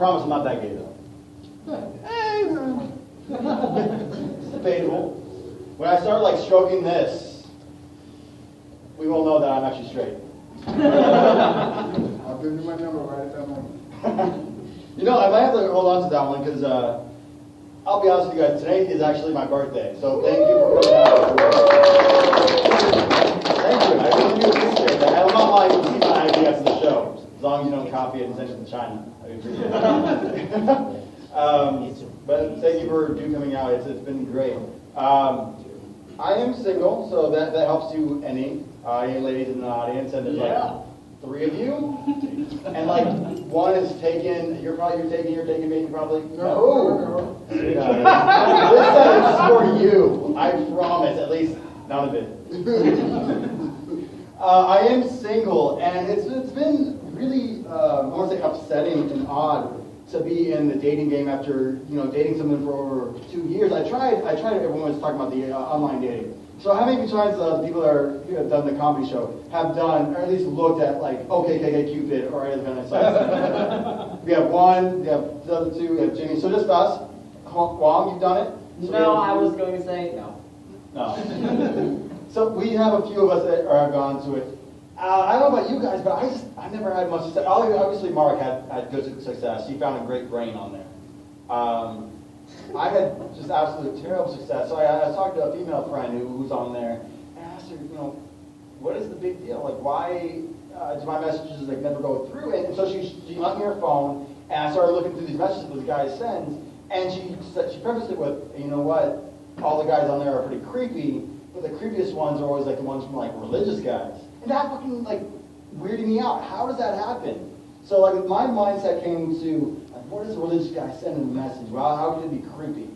Promise I'm not that gay though. It's debatable. When I start like stroking this, we will know that I'm actually straight. I'll give you my number right at that moment. You know, I might have to hold on to that one because I'll be honest with you guys, today is actually my birthday. So thank you for coming out. Thank you. I really do appreciate that. I'm not lying to see my ID after the show. As long as you don't copy it and send it to China. I appreciate it. But thank you for coming out. It's been great. I am single, so that helps you any ladies in the audience, and there's like 3 of you, and like one is taken. You're taking me probably. No. This is for you. I promise. At least none of it. I am single, and it's been really I want to say upsetting and odd to be in the dating game after dating someone for over 2 years. I tried. Everyone was talking about the online dating. So how many times the people that have done the comedy show have done, or at least looked at like OkCupid or other kind of sites? We have one. We have the other 2. We have Jimmy. So just us. Wong, you've done it? So no, I was going to say no. No. So we have a few of us that have gone to it. I don't know about you guys, but I never had much success. Obviously, Mark had good success. He found a great brain on there. I had just absolute terrible success. So I talked to a female friend who's on there, and I asked her, what is the big deal? Like, why do my messages like never go through? And so she lent me her phone, and I started looking through these messages this guy sends, and she prefaced it with, you know what? All the guys on there are pretty creepy, but the creepiest ones are always like the ones from like religious guys. And that fucking like weirded me out. How does that happen? So like my mindset came to like, what does a religious guy send in a message? Well, how could it be creepy?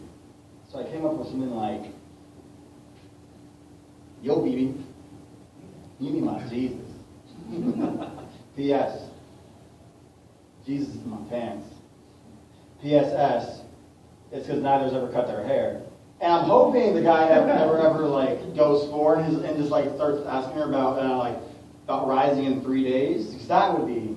So I came up with something like, yo, baby, you mean my Jesus. P.S. Jesus is in my pants. P.S.S. It's because neither's ever cut their hair. And I'm hoping the guy never like goes forward and just like starts asking her about rising in 3 days, because that would be.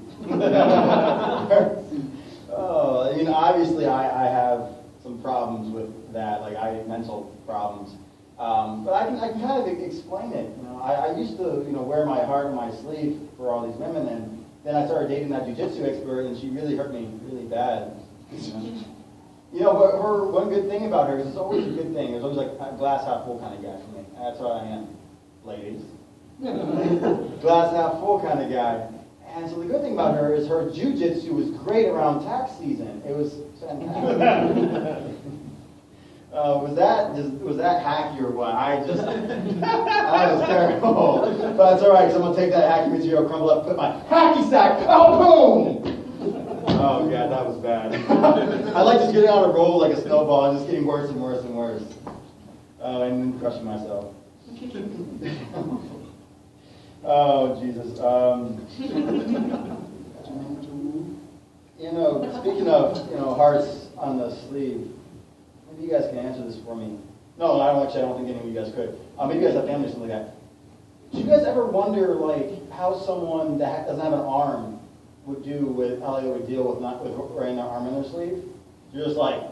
Oh, I mean, obviously I have some problems with that, like I have mental problems. But I can kind of explain it. I used to wear my heart on my sleeve for all these women, and then I started dating that jiu-jitsu expert, and she really hurt me really bad. But her one good thing about her is it's always a good thing. There's always like a glass half full kind of guy for me. That's what I am, ladies. Glass half full kind of guy. And so the good thing about her is her jiu-jitsu was great around tax season. It was fantastic. Was that hacky or what? That was terrible. But that's all right, because I'm going to take that hacky material, crumble up, put my hacky sack, boom! Oh, God, that was bad. I like just getting on a roll like a snowball and just getting worse and worse and worse. And then crushing myself. Oh, Jesus. Speaking of, hearts on the sleeve, maybe you guys can answer this for me. No, I don't think any of you guys could. Maybe you guys have family or something like that. Do you guys ever wonder, like, how someone that doesn't have an arm would do with how they would deal with wearing their arm in their sleeve? You're just like,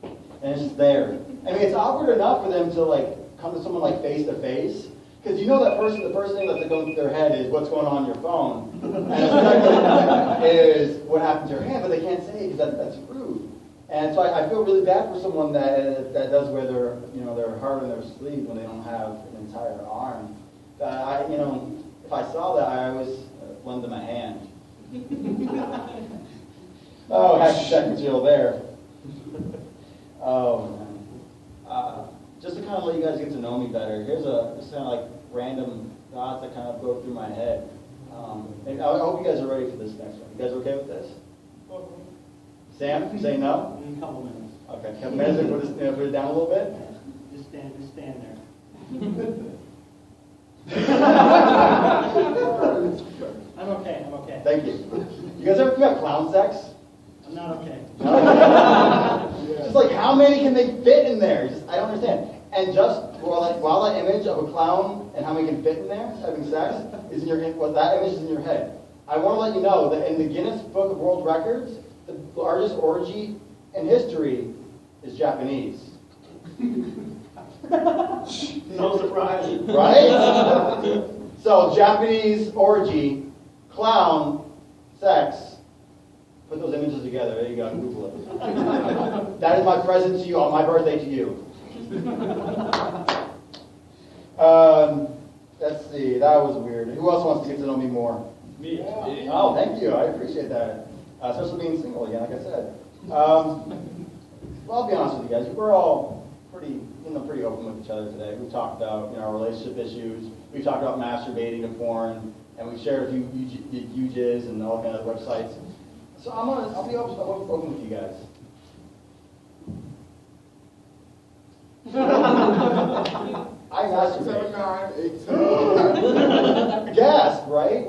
and it's just there. I mean, it's awkward enough for them to like come to someone like face to face, because the first thing that's going through their head is what's going on your phone, and the second is what happened to your hand, but they can't say it because that's rude. And so I feel really bad for someone that does wear their their heart on their sleeve when they don't have an entire arm. If I saw that, I always lend them a hand. Oh, hacky sack material there. Oh, man. Just to kind of let you guys get to know me better, here's just kind of like random thoughts that kind of go through my head. And I hope you guys are ready for this next one. You guys okay with this? Sam, say no? In a couple minutes. Okay, a couple minutes. Put it down a little bit. Just stand there. I'm okay. Thank you. You guys ever have clown sex? I'm not okay. Just like, how many can they fit in there? I don't understand. And just while that image of a clown and how many can fit in there having sex is in your that image is in your head. I want to let you know that in the Guinness Book of World Records, the largest orgy in history is Japanese. No surprise. Right? So Japanese orgy, clown, sex. Put those images together. There you go. Google it. That is my present to you on my birthday to you. Let's see. That was weird. Who else wants to get to know me more? Me. Oh, thank you. I appreciate that. Especially being single again, like I said. Well, I'll be honest with you guys. We're all pretty open with each other today. We've talked about our relationship issues. We've talked about masturbating to porn, and we've shared a few UJs and all kind of websites. So I'll be open with you guys. I masturbate. 79879. Gasp, right?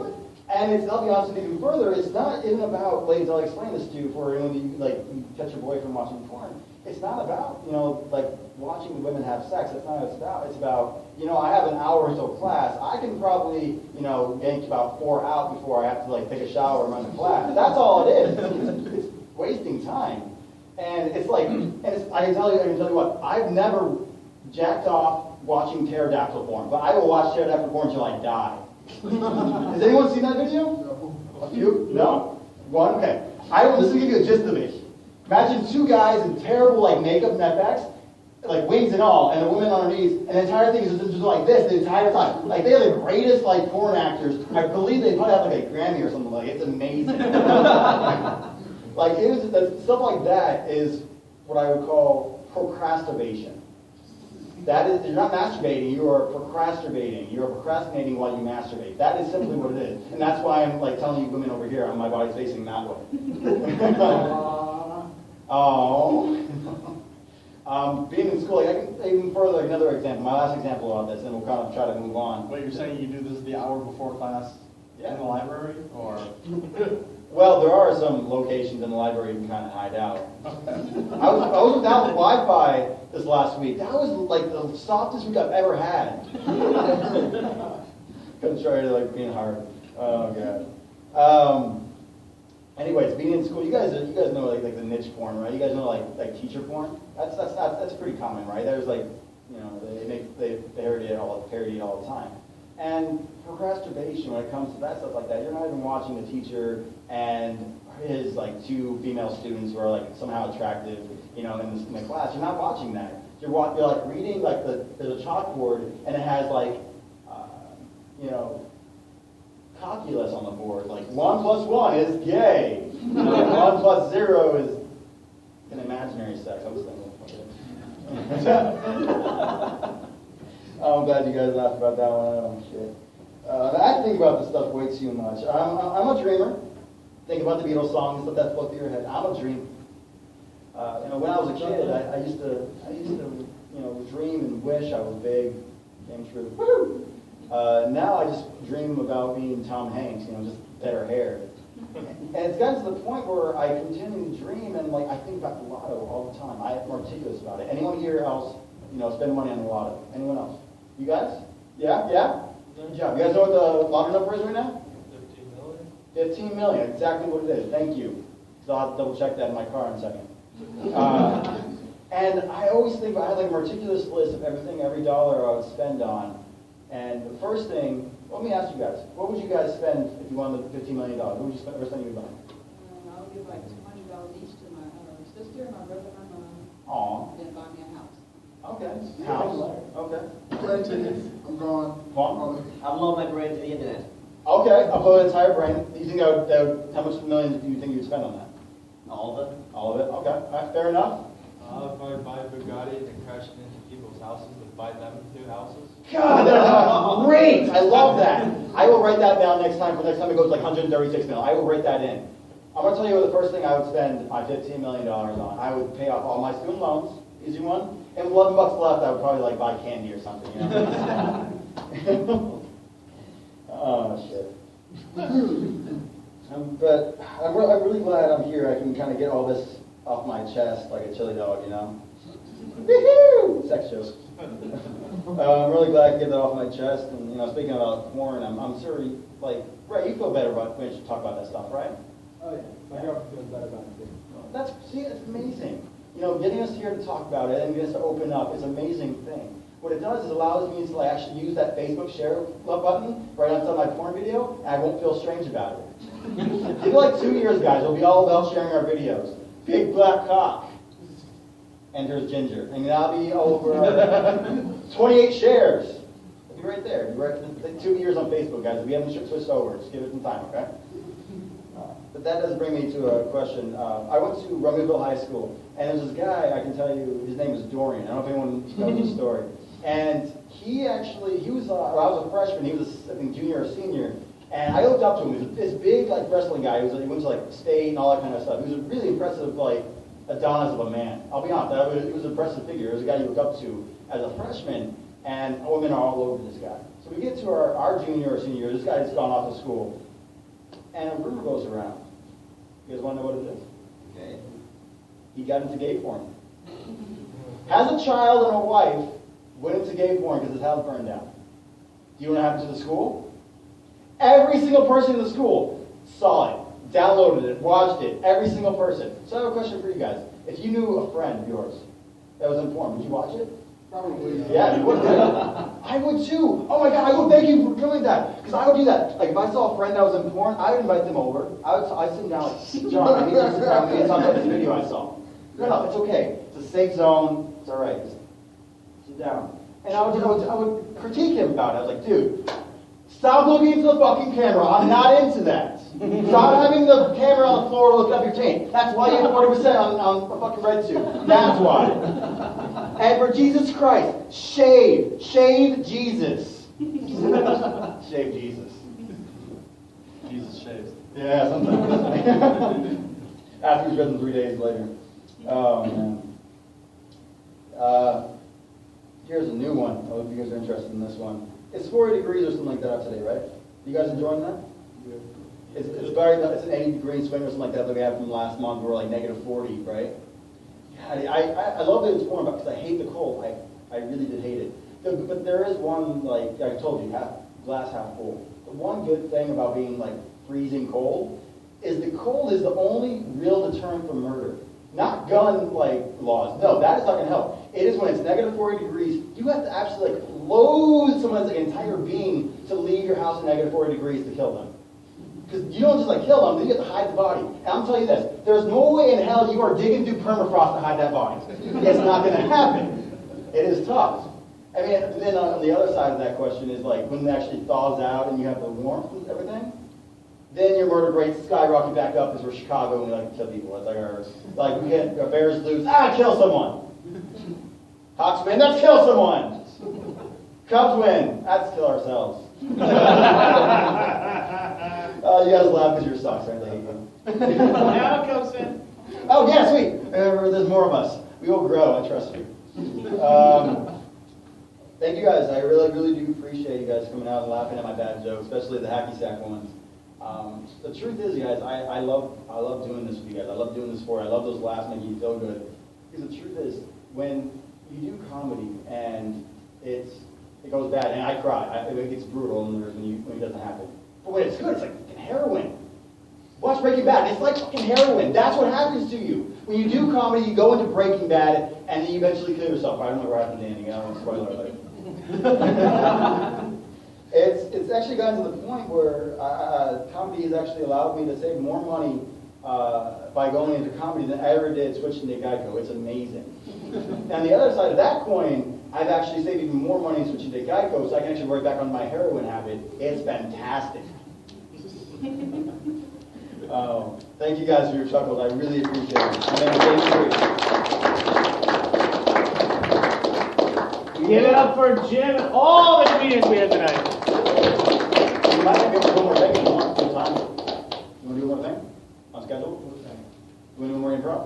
And I'll be honest with you even further, it's not even about, ladies, I'll explain this to you for when you catch your boyfriend watching porn. It's not about, like watching women have sex. That's not what it's about. It's about, I have an hour or so class. I can probably, yank about 4 out before I have to take a shower and run to class. That's all it is. It's wasting time. And it's like, I can tell you what, I've never jacked off watching pterodactyl porn, but I will watch pterodactyl porn until I die. Has anyone seen that video? No. A few? No? One? Okay. This will give you a gist of it. Imagine two guys in terrible makeup netbacks, wings and all, and a woman on her knees, and the entire thing is just like this the entire time. They are the greatest porn actors. I believe they probably have a Grammy or something It's amazing. Stuff like that is what I would call procrastination. That is, you're not masturbating, you are procrastinating. You are procrastinating while you masturbate. That is simply what it is. And that's why I'm telling you women over here, my body's facing that way. Oh. Being in school, I can even further another example, my last example of this, and we'll kind of try to move on. Wait, you're saying you do this the hour before class in the library, or? Well, there are some locations in the library you can kind of hide out. I was without the Wi-Fi this last week. That was the softest week I've ever had. Contrary to being hard. Oh god. Anyways, being in school, you guys know the niche porn, right? You guys know like teacher porn. That's pretty common, right? There's they parody it all the time. And procrastination, when it comes to that stuff like that, you're not even watching the teacher and his two female students who are somehow attractive, in the class. You're not watching that. You're reading there's a chalkboard and it has calculus on the board. 1 plus 1 is gay. 1 plus 0 is an imaginary sex. I'm just I'm glad you guys laughed about that one. Oh, shit. I think about this stuff way too much. I'm a dreamer. Think about the Beatles songs, stuff that float through your head. I'm a dreamer. When I was a kid, I used to dream and wish I was big. Came true. Woo! Now I just dream about being Tom Hanks, just better hair. And it's gotten to the point where I continue to dream and I think about the lotto all the time. I'm meticulous about it. Anyone here else, spend money on the lotto? Anyone else? You guys? Yeah? Yeah? Good job. You guys know what the lotto number is right now? 15 million. 15 million, exactly what it is. Thank you. So I'll have to double check that in my car in a second. And I always think I had a meticulous list of every dollar I would spend on. And the first thing, let me ask you guys, what would you guys spend if you won the $15 million? What would you spend, first thing you would buy? I'll give $200 each to my sister, my brother, my mom. Aw. Then buy me a house. Okay. House. Okay. Plane tickets, I'm gone. Vaughn? Upload my brain to the internet. Okay, I'll put an entire brain. You think how much millions do you think you'd spend on that? All of it. All of it? Okay. All right, fair enough. I'll probably buy a Bugatti and crash it into people's houses and buy them new houses. God, that's great! I love that. I will write that down next time. For next time it goes 136 million. I will write that in. I'm going to tell you what the first thing I would spend my $15 million on. I would pay off all my student loans. Easy one. And with $11 left, I would probably buy candy or something. Oh shit. But I'm really glad I'm here. I can kind of get all this off my chest like a chili dog, Woohoo! Sex joke. I'm really glad I can get that off my chest. And speaking about porn, I'm sure Ray, you feel better about when you talk about that stuff, right? Oh yeah, my girlfriend feels better about it too. See, it's amazing. You know, getting us here to talk about it and getting us to open up is an amazing thing. What it does is allows me to like actually use that Facebook share button right outside my porn video, and I won't feel strange about it. Give it like 2 years, guys. It'll be all about sharing our videos. Big black cock. Enters Ginger. And that'll be over 28 shares. It'll be right there. It'll be right 2 years on Facebook, guys. We haven't switched over. Just give it some time, okay? But that does bring me to a question. I went to Rummelsville High School, and there's this guy, I can tell you, his name is Dorian. I don't know if anyone knows the story. And he was, I was a freshman, he was, I think, junior or senior, and I looked up to him. He was this big, like, wrestling guy. He went to, like, state and all that kind of stuff. He was a really impressive, like, Adonis of a man. I'll be honest, he was an impressive figure. He was a guy you look up to as a freshman, and women are all over this guy. So we get to our junior or senior year, this guy's gone off to school, and a rumor goes around. You guys want to know what it is? Okay. He got into gay porn. Has a child and a wife, went into gay porn because his house burned down. Do you know what happened to the school? Every single person in the school saw it, downloaded it, watched it, every single person. So I have a question for you guys. If you knew a friend of yours that was in porn, would you watch it? Probably. Yeah, you would. I would too. Oh my God, I would thank you for doing that. Because I would do that. Like if I saw a friend that was in porn, I would invite them over. I'd sit down like, John, I need you to sit down with me and talk about this video I saw. No, it's okay. It's a safe zone. It's all right. Just sit down. And I would critique him about it. I was like, dude, stop looking into the fucking camera. I'm not into that. Stop having the camera on the floor looking up your taint. That's why you have 40% on a fucking red suit. That's why. And for Jesus Christ, shave Jesus. Shave Jesus. Jesus shaves. Yeah, sometimes. After he's risen 3 days later. Oh, man. Here's a new one. I hope you guys are interested in this one. It's 40 degrees or something like that out today, right? You guys enjoying that? It's an 80 degree swing or something like that we had from last month. We were like negative 40, right? Yeah, I love that it's warm because I hate the cold. I really did hate it. But there is one, like I told you, glass half full. The one good thing about being like freezing cold is the cold is the only real deterrent for murder. Not gun like laws. No, that is not going to help. It is when it's negative 40 degrees, you have to absolutely like loathe someone's like, entire being to leave your house at negative 40 degrees to kill them. Because you don't just like kill them, then you have to hide the body. And I'm telling you this, there's no way in hell you are digging through permafrost to hide that body. It's not going to happen. It is tough. I mean, then on the other side of that question is like when it actually thaws out and you have the warmth and everything, then your murder rates skyrocket back up because we're Chicago and we like to kill people. It's like we get our bears loose, kill someone. Hawks win, let's kill someone. Cubs win, let's kill ourselves. You guys laugh because you're sucks, right? I hate you. Now Cubs win. Oh yeah, sweet. There's more of us. We will grow, I trust you. Thank you guys. I really do appreciate you guys coming out and laughing at my bad jokes, especially the hacky sack ones. The truth is, you guys, I love doing this with you guys. I love doing this for you. I love those laughs making you feel good. Because the truth is, when you do comedy and it goes bad, and I cry. It gets brutal when it doesn't happen. But when it's good, it's like fucking heroin. Watch Breaking Bad. It's like fucking heroin. That's what happens to you. When you do comedy, you go into Breaking Bad, and then you eventually kill yourself. I don't know what happened to the ending. I don't want to spoiler alert. It's actually gotten to the point where comedy has actually allowed me to save more money by going into comedy than I ever did switching to Geico. It's amazing. And the other side of that coin, I've actually saved even more money switching to Geico, so I can actually work back on my heroin habit. It's fantastic. Thank you guys for your chuckles. I really appreciate it. Give it up for Jim and all the comedians we had tonight. You might be able to do one more thing if you want. Time. You want to do one more thing? On schedule? You want to do one more improv?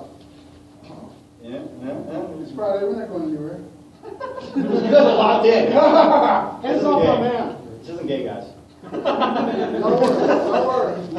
Yeah. It's Friday, we're not going anywhere. You guys are locked in. Hands off my man. This isn't gay, guys. Don't worry.